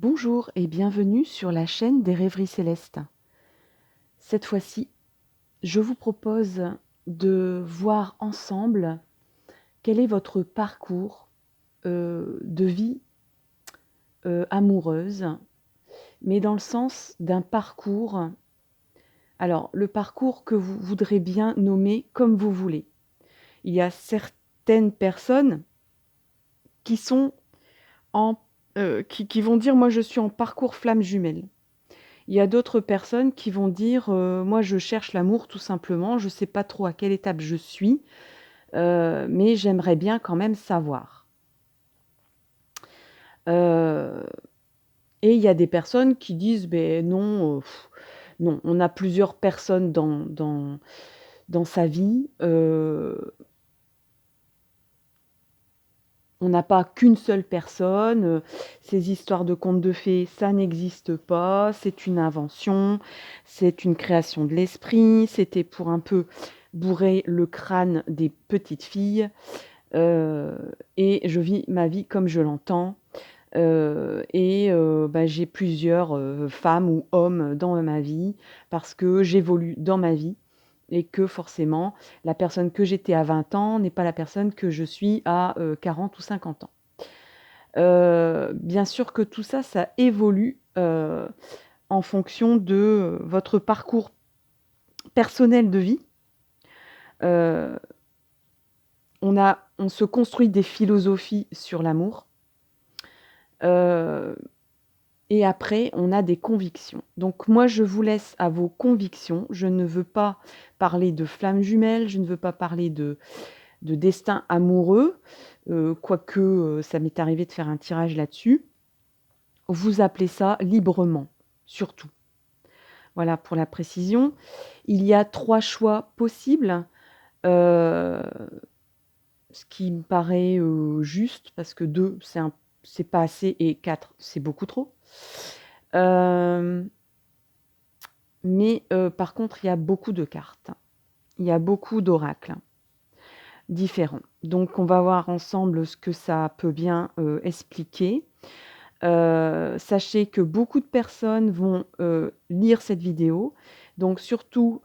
Bonjour et bienvenue sur la chaîne des rêveries célestes. Cette fois-ci, je vous propose de voir ensemble quel est votre parcours de vie amoureuse, mais dans le sens d'un parcours. Alors, le parcours que vous voudrez bien nommer comme vous voulez. Il y a certaines personnes qui sont qui vont dire: «Moi, je suis en parcours flamme jumelle». Il y a d'autres personnes qui vont dire: «Moi, je cherche l'amour tout simplement, je ne sais pas trop à quelle étape je suis, mais j'aimerais bien quand même savoir». Heu et il y a des personnes qui disent: «Beh non, non, on a plusieurs personnes dans sa vie, on n'a pas qu'une seule personne, ces histoires de contes de fées, ça n'existe pas, c'est une invention, c'est une création de l'esprit, c'était pour un peu bourrer le crâne des petites filles, heu et je vis ma vie comme je l'entends, bah, j'ai plusieurs, femmes ou hommes dans ma vie parce que j'évolue dans ma vie et que forcément la personne que j'étais à 20 ans n'est pas la personne que je suis à, 40 ou 50 ans. Bien sûr que tout ça, ça évolue, en fonction de, votre parcours personnel de vie. Heu, on se construit des philosophies sur l'amour, heu et après on a des convictions. Donc moi, je vous laisse à vos convictions. Je ne veux pas parler de flammes jumelles, je ne veux pas parler de destin amoureux, quoique, ça m'est arrivé de faire un tirage là-dessus. Vous appelez ça librement, surtout. Voilà pour la précision. Il y a 3 choix possibles, heu, ce qui me paraît, juste parce que 2 c'est pas assez et 4 c'est beaucoup trop. Hem, par contre, il y a beaucoup de cartes. Il y a beaucoup d'oracles différents. Donc on va voir ensemble ce que ça peut bien, expliquer. Sachez que beaucoup de personnes vont, lire cette vidéo, donc surtout,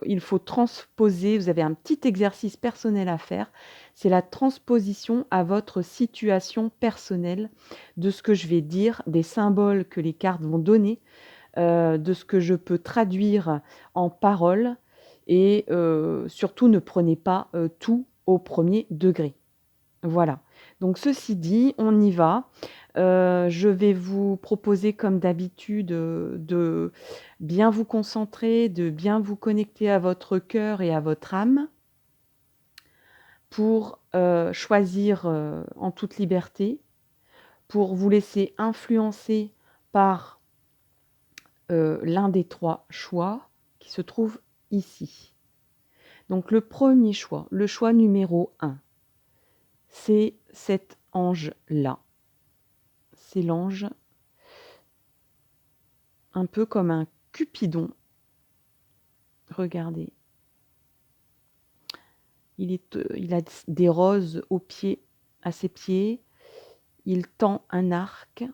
il faut transposer. Vous avez un petit exercice personnel à faire, c'est la transposition à votre situation personnelle de ce que je vais dire, des symboles que les cartes vont donner, de ce que je peux traduire en paroles et surtout ne prenez pas, tout au premier degré. Voilà, donc ceci dit, on y va. Je vais vous proposer comme d'habitude, de bien vous concentrer, de bien vous connecter à votre cœur et à votre âme pour, choisir, en toute liberté, pour vous laisser influencer par, l'un des 3 choix qui se trouve ici. Donc le premier choix, le choix numéro 1, c'est cet ange-là. C'est l'ange un peu comme un cupidon. Regardez. Il a des roses aux pieds, à ses pieds. Il tend un arc.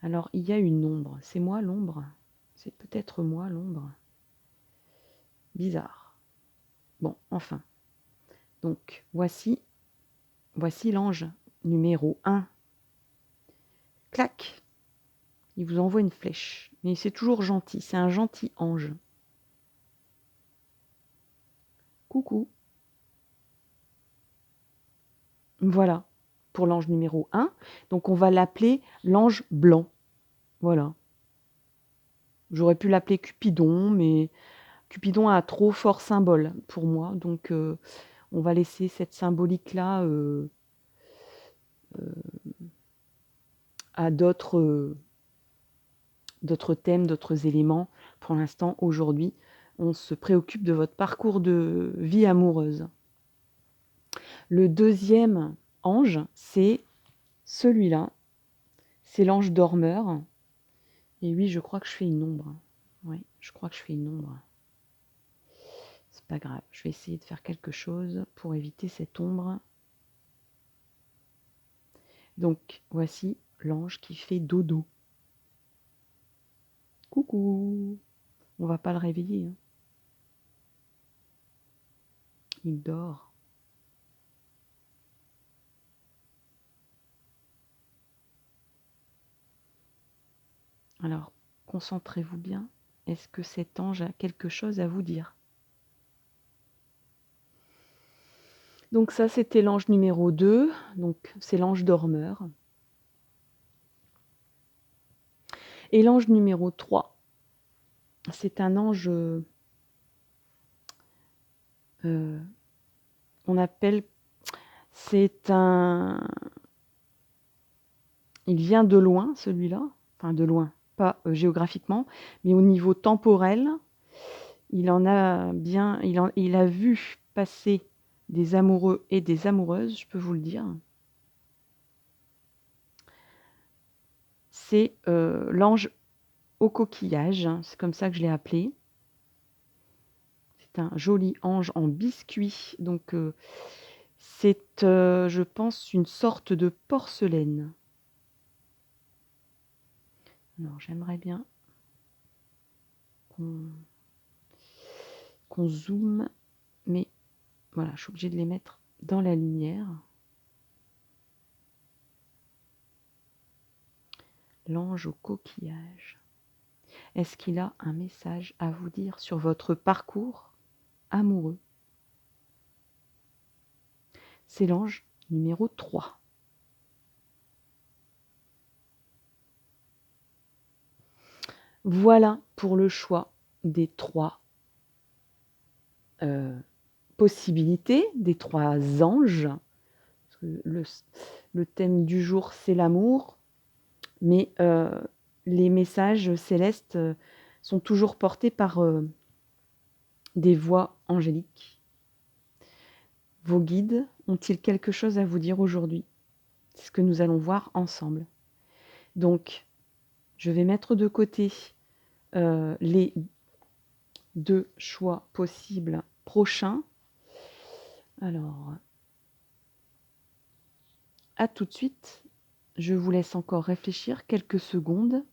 Alors, il y a une ombre. C'est moi l'ombre? C'est peut-être moi l'ombre? Bizarre. Bon, enfin. Donc, voici l'ange numéro 1. Clac! Il vous envoie une flèche. Mais c'est toujours gentil. C'est un gentil ange. Coucou. Voilà, pour l'ange numéro 1. Donc, on va l'appeler l'ange blanc. Voilà. J'aurais pu l'appeler Cupidon, mais Cupidon a un trop fort symbole pour moi, donc on va laisser cette symbolique-là, à d'autres thèmes, d'autres éléments. Pour l'instant, aujourd'hui, on se préoccupe de votre parcours de vie amoureuse. Le deuxième ange, c'est celui-là, c'est l'ange dormeur et oui, je crois que je fais une ombre. Oui, je crois que je fais une ombre. C'est pas grave, je vais essayer de faire quelque chose pour éviter cette ombre. Donc, voici l'ange qui fait dodo. Coucou! On va pas le réveiller, hein. Il dort. Alors, concentrez-vous bien. Est-ce que cet ange a quelque chose à vous dire? Donc ça, c'était l'ange numéro 2. Donc, c'est l'ange dormeur. Et l'ange numéro 3, c'est un ange, on appelle, c'est un, il vient de loin, celui-là, enfin de loin, pas géographiquement, mais au niveau temporel, il a vu passer des amoureux et des amoureuses, je peux vous le dire. C'est l'ange au coquillage, hein, c'est comme ça que je l'ai appelé. C'est un joli ange en biscuit, donc c'est, je pense, une sorte de porcelaine. Alors j'aimerais bien qu'on zoome, mais voilà, je suis obligée de les mettre dans la lumière. L'ange au coquillage. Est-ce qu'il a un message à vous dire sur votre parcours amoureux? C'est l'ange numéro 3. Voilà pour le choix des 3 possibilités, des 3 anges. Parce que le thème du jour, c'est l'amour, mais les messages célestes sont toujours portés par des voix angéliques. Vos guides ont-ils quelque chose à vous dire aujourd'hui? C'est ce que nous allons voir ensemble. Donc, je vais mettre de côté les 2 choix possibles prochains. Alors, à tout de suite. Je vous laisse encore réfléchir quelques secondes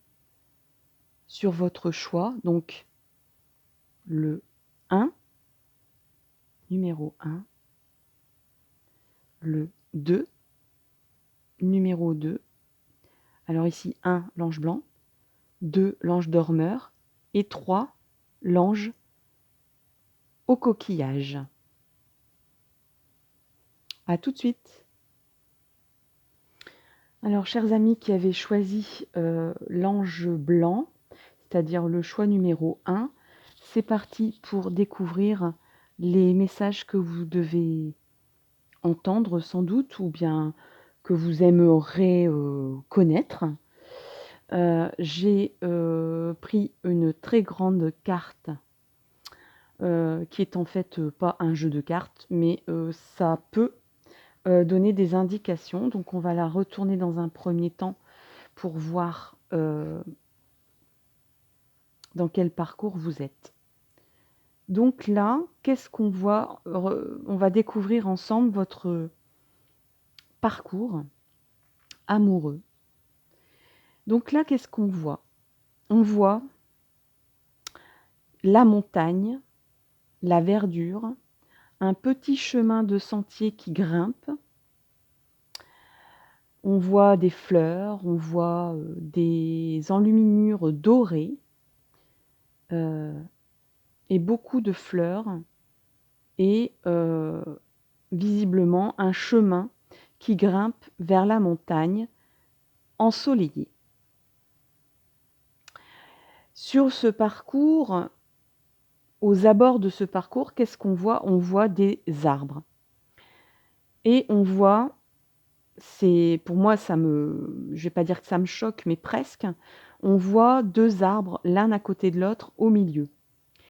sur votre choix. Donc, le 1, numéro 1, le 2, numéro 2. Alors ici, 1, l'ange blanc, 2, l'ange dormeur, et 3, l'ange au coquillage. À tout de suite. Alors, chers amis qui avez choisi l'ange blanc, c'est-à-dire le choix numéro 1, c'est parti pour découvrir les messages que vous devez entendre sans doute, ou bien que vous aimeriez connaître. J'ai pris une très grande carte qui est en fait pas un jeu de cartes, mais ça peut donner des indications. Donc on va la retourner dans un premier temps pour voir dans quel parcours vous êtes. Donc là, qu'est-ce qu'on voit? On va découvrir ensemble votre parcours amoureux. Donc là, qu'est-ce qu'on voit? On voit la montagne, la verdure, un petit chemin de sentier qui grimpe. On voit des fleurs, on voit des enluminures dorées et beaucoup de fleurs et visiblement un chemin qui grimpe vers la montagne ensoleillée. Sur ce parcours, aux abords de ce parcours, qu'est-ce qu'on voit? On voit des arbres. Et on voit, pour moi, je ne vais pas dire que ça me choque, mais presque, on voit 2 arbres l'un à côté de l'autre au milieu.